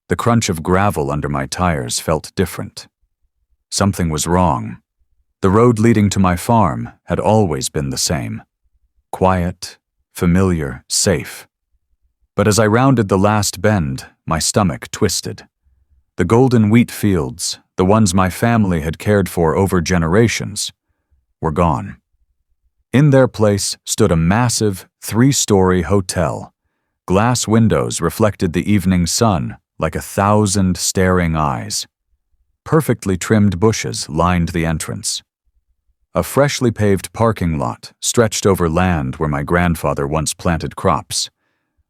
The crunch of gravel under my tires felt different. Something was wrong. The road leading to my farm had always been the same. Quiet, familiar, safe. But as I rounded the last bend, my stomach twisted. The golden wheat fields, the ones my family had cared for over generations, were gone. In their place stood a massive, 3-story hotel. Glass windows reflected the evening sun like 1,000 staring eyes. Perfectly trimmed bushes lined the entrance. A freshly paved parking lot stretched over land where my grandfather once planted crops.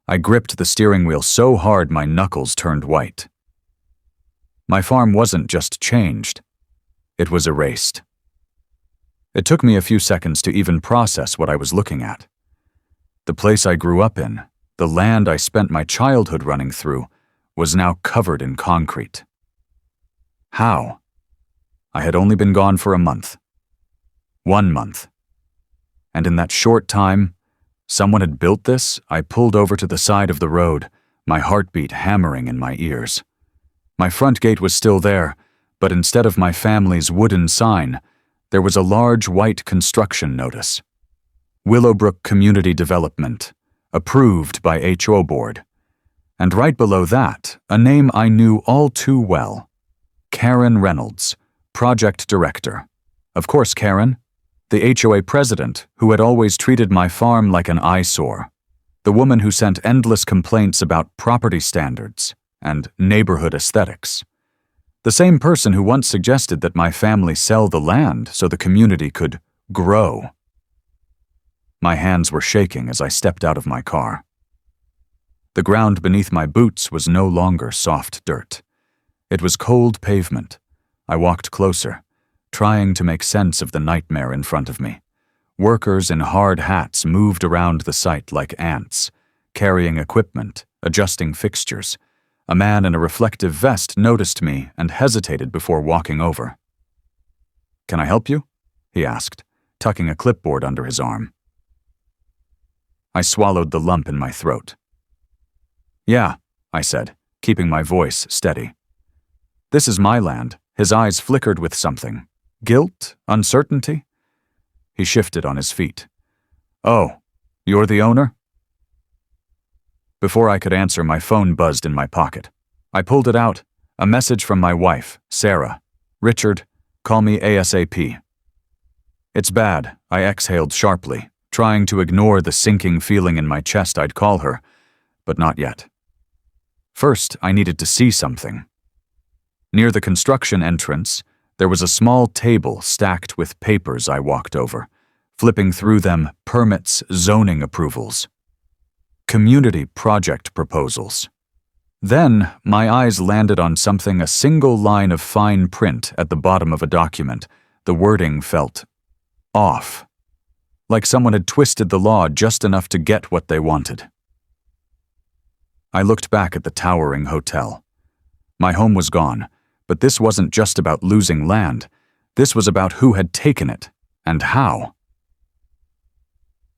I gripped the steering wheel so hard my knuckles turned white. My farm wasn't just changed, it was erased. It took me a few seconds to even process what I was looking at. The place I grew up in, the land I spent my childhood running through, was now covered in concrete. How? I had only been gone for a month. 1 month. And in that short time, someone had built this. I pulled over to the side of the road, my heartbeat hammering in my ears. My front gate was still there, but instead of my family's wooden sign, there was a large white construction notice. Willowbrook Community Development, approved by HOA board. And right below that, a name I knew all too well. Karen Reynolds, project director. Of course, Karen, the HOA president who had always treated my farm like an eyesore. The woman who sent endless complaints about property standards and neighborhood aesthetics. The same person who once suggested that my family sell the land so the community could grow. My hands were shaking as I stepped out of my car. The ground beneath my boots was no longer soft dirt. It was cold pavement. I walked closer, trying to make sense of the nightmare in front of me. Workers in hard hats moved around the site like ants, carrying equipment, adjusting fixtures. A man in a reflective vest noticed me and hesitated before walking over. "Can I help you?" he asked, tucking a clipboard under his arm. I swallowed the lump in my throat. "Yeah," I said, keeping my voice steady. "This is my land." His eyes flickered with something. Guilt? Uncertainty? He shifted on his feet. "Oh, you're the owner?" Before I could answer, my phone buzzed in my pocket. I pulled it out. A message from my wife, Sarah. "Richard, call me ASAP." "It's bad," I exhaled sharply, trying to ignore the sinking feeling in my chest. I'd call her, but not yet. First, I needed to see something. Near the construction entrance, there was a small table stacked with papers. I walked over, flipping through them: permits, zoning approvals, community project proposals. Then, my eyes landed on something, a single line of fine print at the bottom of a document. The wording felt off, like someone had twisted the law just enough to get what they wanted. I looked back at the towering hotel. My home was gone, but this wasn't just about losing land. This was about who had taken it, and how.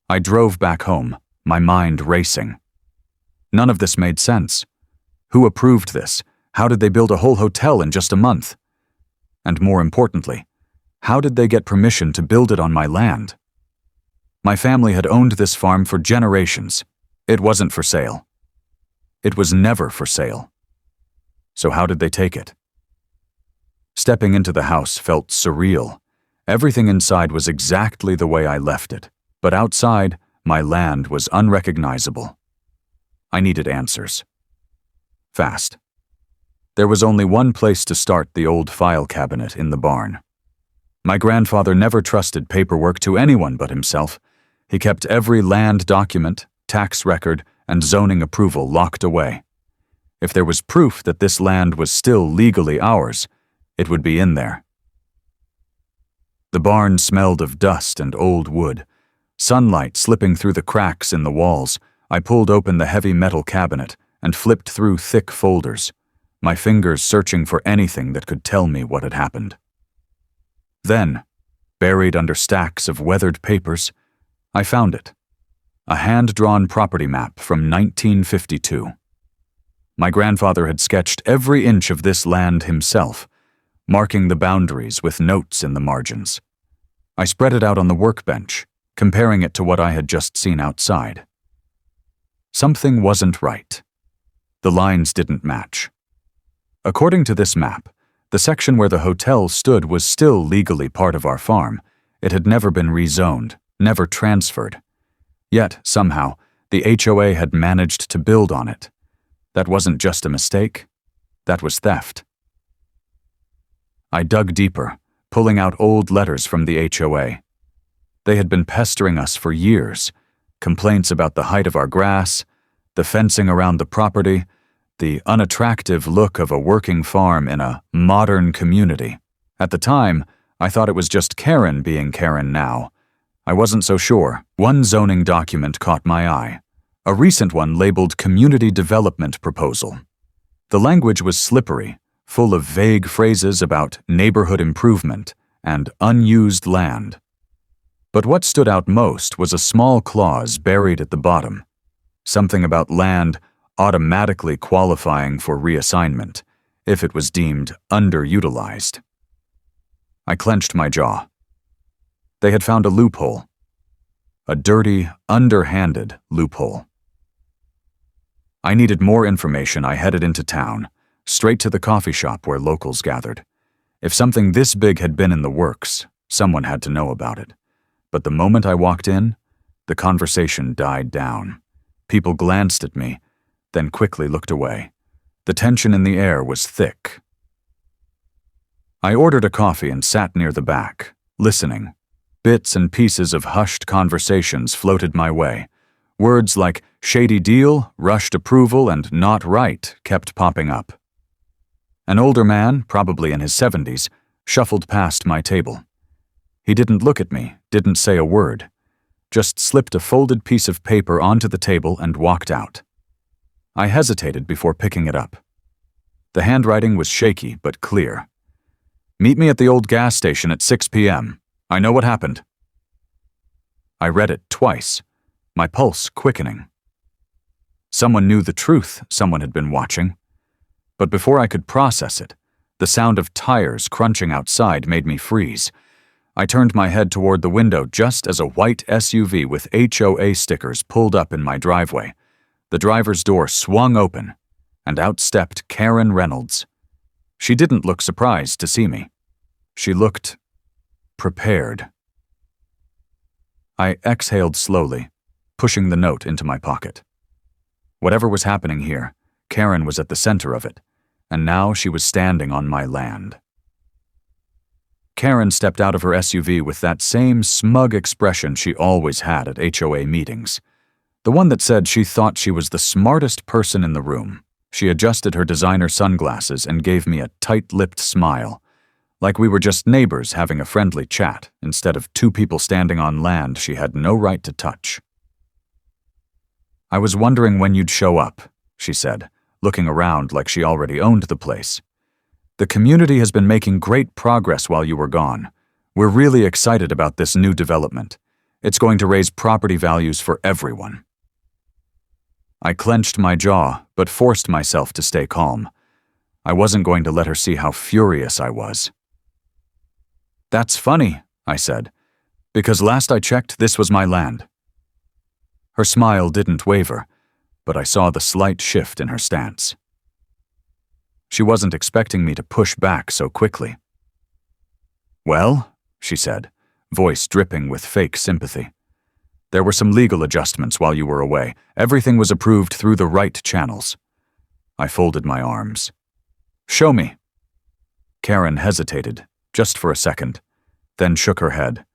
I drove back home, my mind racing. None of this made sense. Who approved this? How did they build a whole hotel in just a month? And more importantly, how did they get permission to build it on my land? My family had owned this farm for generations. It wasn't for sale. It was never for sale. So how did they take it? Stepping into the house felt surreal. Everything inside was exactly the way I left it, but outside, my land was unrecognizable. I needed answers. Fast. There was only one place to start: the old file cabinet in the barn. My grandfather never trusted paperwork to anyone but himself. He kept every land document, tax record, and zoning approval locked away. If there was proof that this land was still legally ours, it would be in there. The barn smelled of dust and old wood. Sunlight slipping through the cracks in the walls. I pulled open the heavy metal cabinet and flipped through thick folders, my fingers searching for anything that could tell me what had happened. Then, buried under stacks of weathered papers, I found it. A hand-drawn property map from 1952. My grandfather had sketched every inch of this land himself, marking the boundaries with notes in the margins. I spread it out on the workbench, comparing it to what I had just seen outside. Something wasn't right. The lines didn't match. According to this map, the section where the hotel stood was still legally part of our farm. It had never been rezoned, never transferred. Yet, somehow, the HOA had managed to build on it. That wasn't just a mistake. That was theft. I dug deeper, pulling out old letters from the HOA. They had been pestering us for years. Complaints about the height of our grass, the fencing around the property, the unattractive look of a working farm in a modern community. At the time, I thought it was just Karen being Karen now. I wasn't so sure. One zoning document caught my eye. A recent one labeled Community Development Proposal. The language was slippery, full of vague phrases about neighborhood improvement and unused land. But what stood out most was a small clause buried at the bottom. Something about land automatically qualifying for reassignment if it was deemed underutilized. I clenched my jaw. They had found a loophole. A dirty, underhanded loophole. I needed more information. I headed into town, straight to the coffee shop where locals gathered. If something this big had been in the works, someone had to know about it. But the moment I walked in, the conversation died down. People glanced at me, then quickly looked away. The tension in the air was thick. I ordered a coffee and sat near the back, listening. Bits and pieces of hushed conversations floated my way. Words like shady deal, rushed approval, and not right kept popping up. An older man, probably in his 70s, shuffled past my table. He didn't look at me, didn't say a word, just slipped a folded piece of paper onto the table and walked out. I hesitated before picking it up. The handwriting was shaky but clear. "Meet me at the old gas station at 6 p.m. I know what happened." I read it twice, my pulse quickening. Someone knew the truth. Someone had been watching. But before I could process it, the sound of tires crunching outside made me freeze. I turned my head toward the window just as a white SUV with HOA stickers pulled up in my driveway. The driver's door swung open, and out stepped Karen Reynolds. She didn't look surprised to see me. She looked prepared. I exhaled slowly, pushing the note into my pocket. Whatever was happening here, Karen was at the center of it, and now she was standing on my land. Karen stepped out of her SUV with that same smug expression she always had at HOA meetings, the one that said she thought she was the smartest person in the room. She adjusted her designer sunglasses and gave me a tight-lipped smile, like we were just neighbors having a friendly chat instead of two people standing on land she had no right to touch. "I was wondering when you'd show up," she said, looking around like she already owned the place. "The community has been making great progress while you were gone. We're really excited about this new development. It's going to raise property values for everyone." I clenched my jaw, but forced myself to stay calm. I wasn't going to let her see how furious I was. "That's funny," I said, "because last I checked, this was my land." Her smile didn't waver, but I saw the slight shift in her stance. She wasn't expecting me to push back so quickly. "Well," she said, voice dripping with fake sympathy, "there were some legal adjustments while you were away. Everything was approved through the right channels." I folded my arms. "Show me." Karen hesitated, just for a second, then shook her head.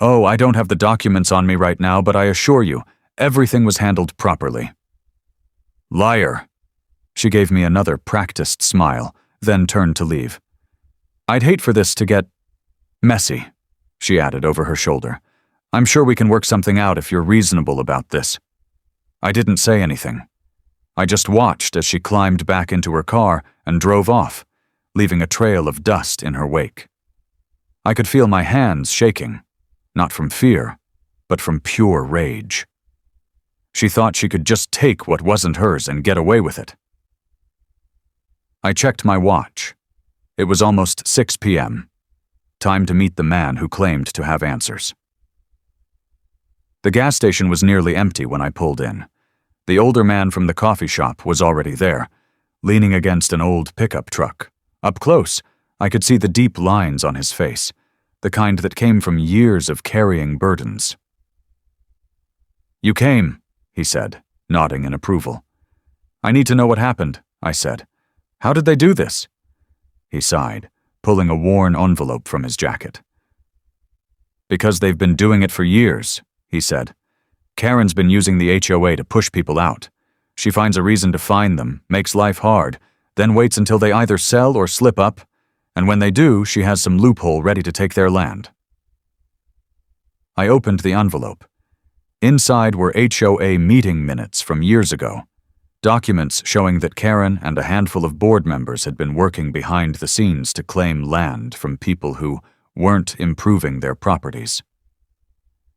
"Oh, I don't have the documents on me right now, but I assure you, everything was handled properly." "Liar." She gave me another practiced smile, then turned to leave. "I'd hate for this to get messy," she added over her shoulder. "I'm sure we can work something out if you're reasonable about this." I didn't say anything. I just watched as she climbed back into her car and drove off, leaving a trail of dust in her wake. I could feel my hands shaking, not from fear, but from pure rage. She thought she could just take what wasn't hers and get away with it. I checked my watch. It was almost 6 p.m. Time to meet the man who claimed to have answers. The gas station was nearly empty when I pulled in. The older man from the coffee shop was already there, leaning against an old pickup truck. Up close, I could see the deep lines on his face, the kind that came from years of carrying burdens. "You came," he said, nodding in approval. "I need to know what happened," I said. "How did they do this?" He sighed, pulling a worn envelope from his jacket. "Because they've been doing it for years," he said. "Karen's been using the HOA to push people out. She finds a reason to fine them, makes life hard, then waits until they either sell or slip up, and when they do, she has some loophole ready to take their land." I opened the envelope. Inside were HOA meeting minutes from years ago, documents showing that Karen and a handful of board members had been working behind the scenes to claim land from people who weren't improving their properties.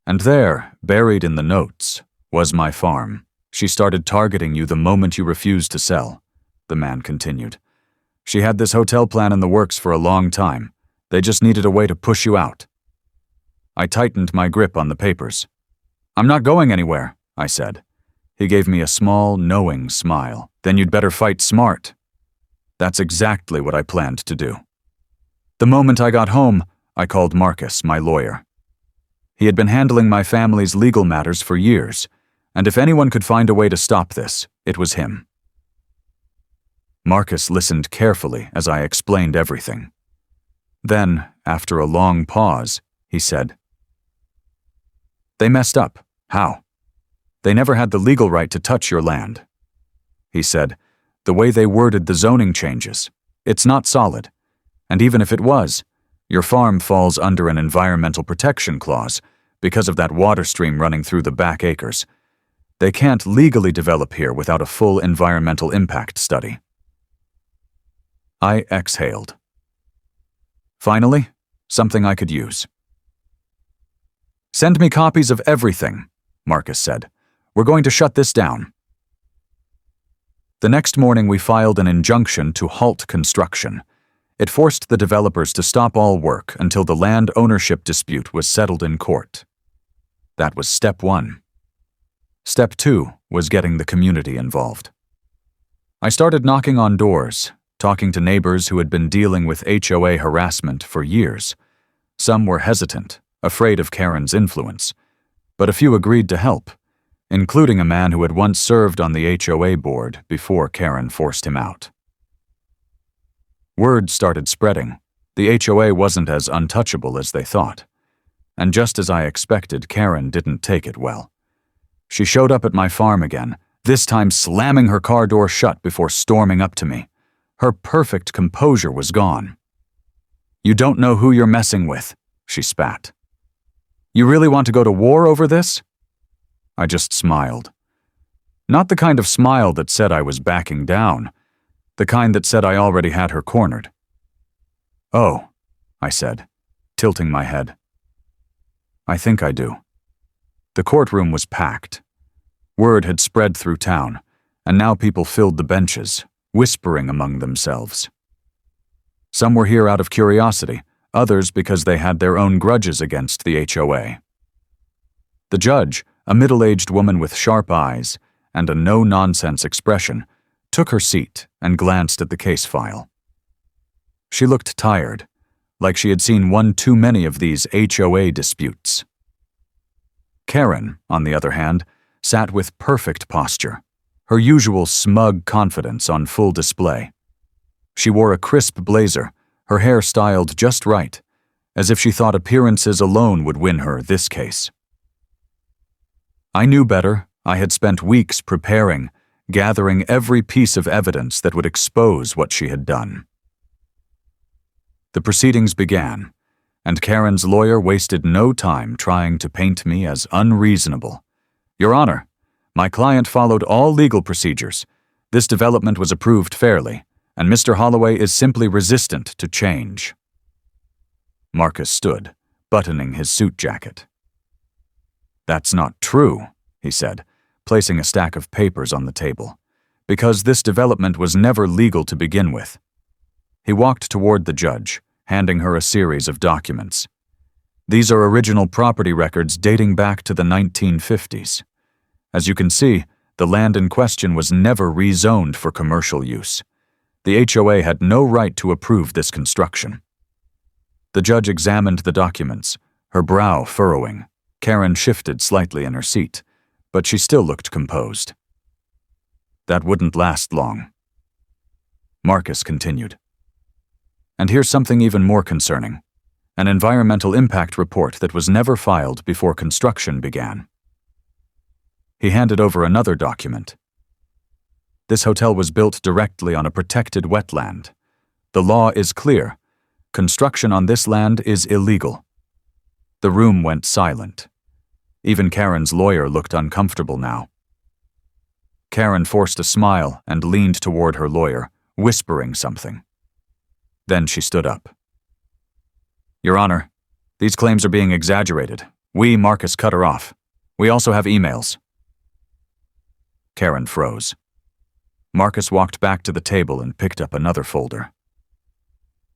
And there, buried in the notes, was my farm. "She started targeting you the moment you refused to sell," the man continued. "She had this hotel plan in the works for a long time. They just needed a way to push you out." I tightened my grip on the papers. "I'm not going anywhere," I said. He gave me a small, knowing smile. "Then you'd better fight smart." That's exactly what I planned to do. The moment I got home, I called Marcus, my lawyer. He had been handling my family's legal matters for years, and if anyone could find a way to stop this, it was him. Marcus listened carefully as I explained everything. Then, after a long pause, he said, "They messed up. How? They never had the legal right to touch your land." He said, "The way they worded the zoning changes, it's not solid. And even if it was, your farm falls under an environmental protection clause because of that water stream running through the back acres. They can't legally develop here without a full environmental impact study." I exhaled. Finally, something I could use. "Send me copies of everything," Marcus said. "We're going to shut this down." The next morning we filed an injunction to halt construction. It forced the developers to stop all work until the land ownership dispute was settled in court. That was step 1. Step 2 was getting the community involved. I started knocking on doors, talking to neighbors who had been dealing with HOA harassment for years. Some were hesitant, afraid of Karen's influence, but a few agreed to help, including a man who had once served on the HOA board before Karen forced him out. Word started spreading. The HOA wasn't as untouchable as they thought. And just as I expected, Karen didn't take it well. She showed up at my farm again, this time slamming her car door shut before storming up to me. Her perfect composure was gone. "You don't know who you're messing with," she spat. "You really want to go to war over this?" I just smiled. Not the kind of smile that said I was backing down, the kind that said I already had her cornered. "Oh," I said, tilting my head. "I think I do." The courtroom was packed. Word had spread through town, and now people filled the benches, whispering among themselves. Some were here out of curiosity, others because they had their own grudges against the HOA. The judge, a middle-aged woman with sharp eyes and a no-nonsense expression, took her seat and glanced at the case file. She looked tired, like she had seen one too many of these HOA disputes. Karen, on the other hand, sat with perfect posture, her usual smug confidence on full display. She wore a crisp blazer, her hair styled just right, as if she thought appearances alone would win her this case. I knew better. I had spent weeks preparing, gathering every piece of evidence that would expose what she had done. The proceedings began, and Karen's lawyer wasted no time trying to paint me as unreasonable. "Your Honor, my client followed all legal procedures. This development was approved fairly, and Mr. Holloway is simply resistant to change." Marcus stood, buttoning his suit jacket. "That's not true," he said, placing a stack of papers on the table. because this development was never legal to begin with. He walked toward the judge, handing her a series of documents. These are original property records dating back to the 1950s. As you can see, the land in question was never rezoned for commercial use. The HOA had no right to approve this construction. The judge examined the documents, her brow furrowing. Karen shifted slightly in her seat, but she still looked composed. That wouldn't last long. Marcus continued. And here's something even more concerning. An environmental impact report that was never filed before construction began. He handed over another document. This hotel was built directly on a protected wetland. The law is clear. Construction on this land is illegal. The room went silent. Even Karen's lawyer looked uncomfortable now. Karen forced a smile and leaned toward her lawyer, whispering something. Then she stood up. Your Honor, these claims are being exaggerated. Marcus cut her off. We also have emails. Karen froze. Marcus walked back to the table and picked up another folder.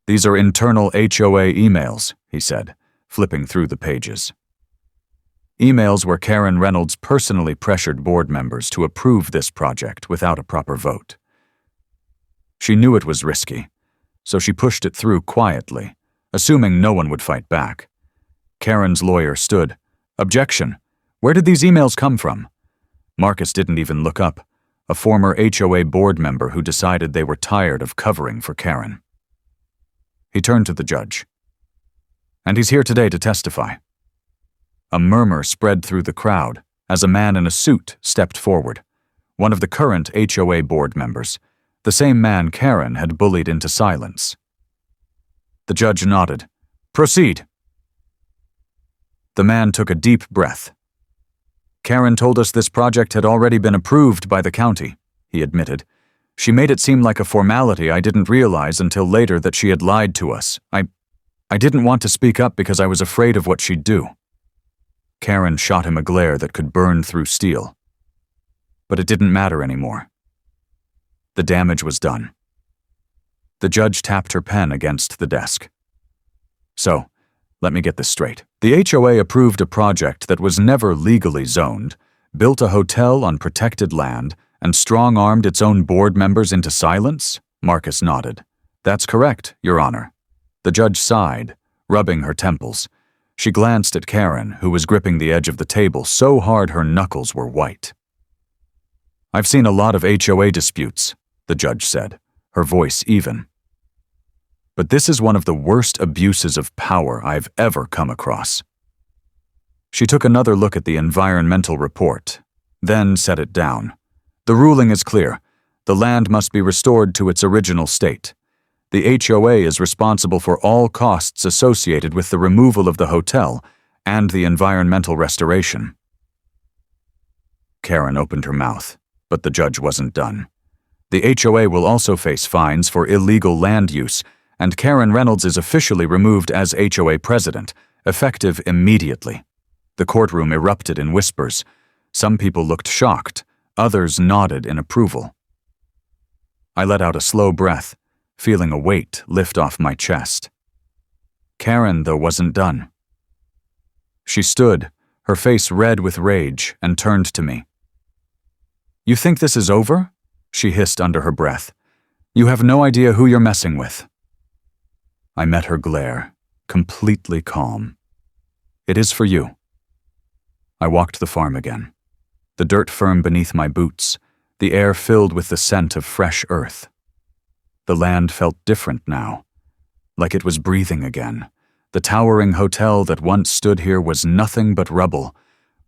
These are internal HOA emails, he said, flipping through the pages. Emails where Karen Reynolds personally pressured board members to approve this project without a proper vote. She knew it was risky, so she pushed it through quietly, assuming no one would fight back. Karen's lawyer stood. Objection. Where did these emails come from? Marcus didn't even look up, a former HOA board member who decided they were tired of covering for Karen. He turned to the judge. And he's here today to testify. A murmur spread through the crowd as a man in a suit stepped forward, one of the current HOA board members, the same man Karen had bullied into silence. The judge nodded. Proceed. The man took a deep breath. Karen told us this project had already been approved by the county, he admitted. She made it seem like a formality. I didn't realize until later that she had lied to us. I didn't want to speak up because I was afraid of what she'd do. Karen shot him a glare that could burn through steel. But it didn't matter anymore. The damage was done. The judge tapped her pen against the desk. So, let me get this straight. The HOA approved a project that was never legally zoned, built a hotel on protected land, and strong-armed its own board members into silence? Marcus nodded. That's correct, Your Honor. The judge sighed, rubbing her temples. She glanced at Karen, who was gripping the edge of the table so hard her knuckles were white. I've seen a lot of HOA disputes, the judge said, her voice even. But this is one of the worst abuses of power I've ever come across. She took another look at the environmental report, then set it down. The ruling is clear. The land must be restored to its original state. The HOA is responsible for all costs associated with the removal of the hotel and the environmental restoration. Karen opened her mouth, but the judge wasn't done. The HOA will also face fines for illegal land use, and Karen Reynolds is officially removed as HOA president, effective immediately. The courtroom erupted in whispers. Some people looked shocked, others nodded in approval. I let out a slow breath, feeling a weight lift off my chest. Karen, though, wasn't done. She stood, her face red with rage, and turned to me. You think this is over? She hissed under her breath. You have no idea who you're messing with. I met her glare, completely calm. It is for you. I walked the farm again. The dirt firm beneath my boots, the air filled with the scent of fresh earth. The land felt different now, like it was breathing again. The towering hotel that once stood here was nothing but rubble,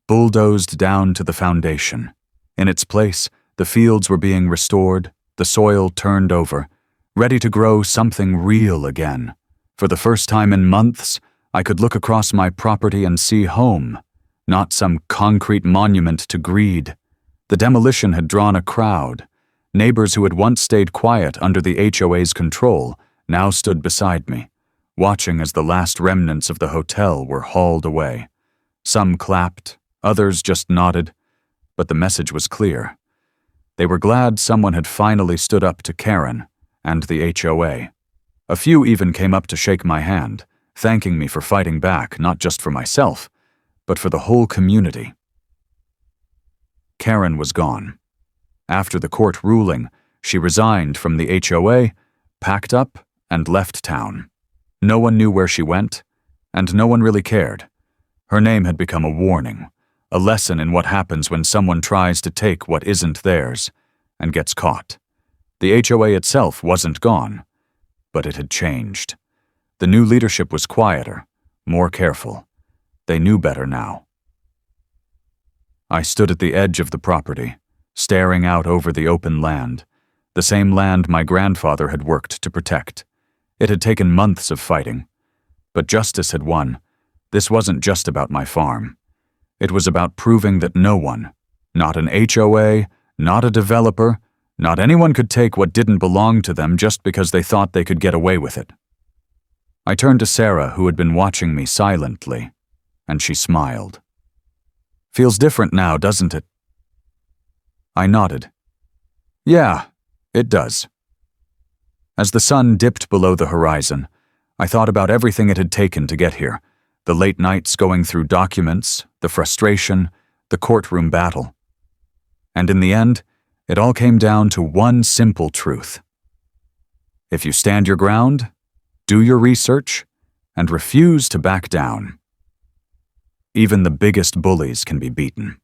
bulldozed down to the foundation. In its place, the fields were being restored, the soil turned over, ready to grow something real again. For the first time in months, I could look across my property and see home, not some concrete monument to greed. The demolition had drawn a crowd. Neighbors who had once stayed quiet under the HOA's control now stood beside me, watching as the last remnants of the hotel were hauled away. Some clapped, others just nodded, but the message was clear. They were glad someone had finally stood up to Karen and the HOA. A few even came up to shake my hand, thanking me for fighting back, not just for myself, but for the whole community. Karen was gone. After the court ruling, she resigned from the HOA, packed up, and left town. No one knew where she went, and no one really cared. Her name had become a warning, a lesson in what happens when someone tries to take what isn't theirs and gets caught. The HOA itself wasn't gone, but it had changed. The new leadership was quieter, more careful. They knew better now. I stood at the edge of the property, staring out over the open land, the same land my grandfather had worked to protect. It had taken months of fighting, but justice had won. This wasn't just about my farm. It was about proving that no one, not an HOA, not a developer, not anyone could take what didn't belong to them just because they thought they could get away with it. I turned to Sarah, who had been watching me silently, and she smiled. "Feels different now, doesn't it?" I nodded. "Yeah, it does." As the sun dipped below the horizon, I thought about everything it had taken to get here, the late nights going through documents, the frustration, the courtroom battle. And in the end, it all came down to one simple truth. If you stand your ground, do your research, and refuse to back down, even the biggest bullies can be beaten.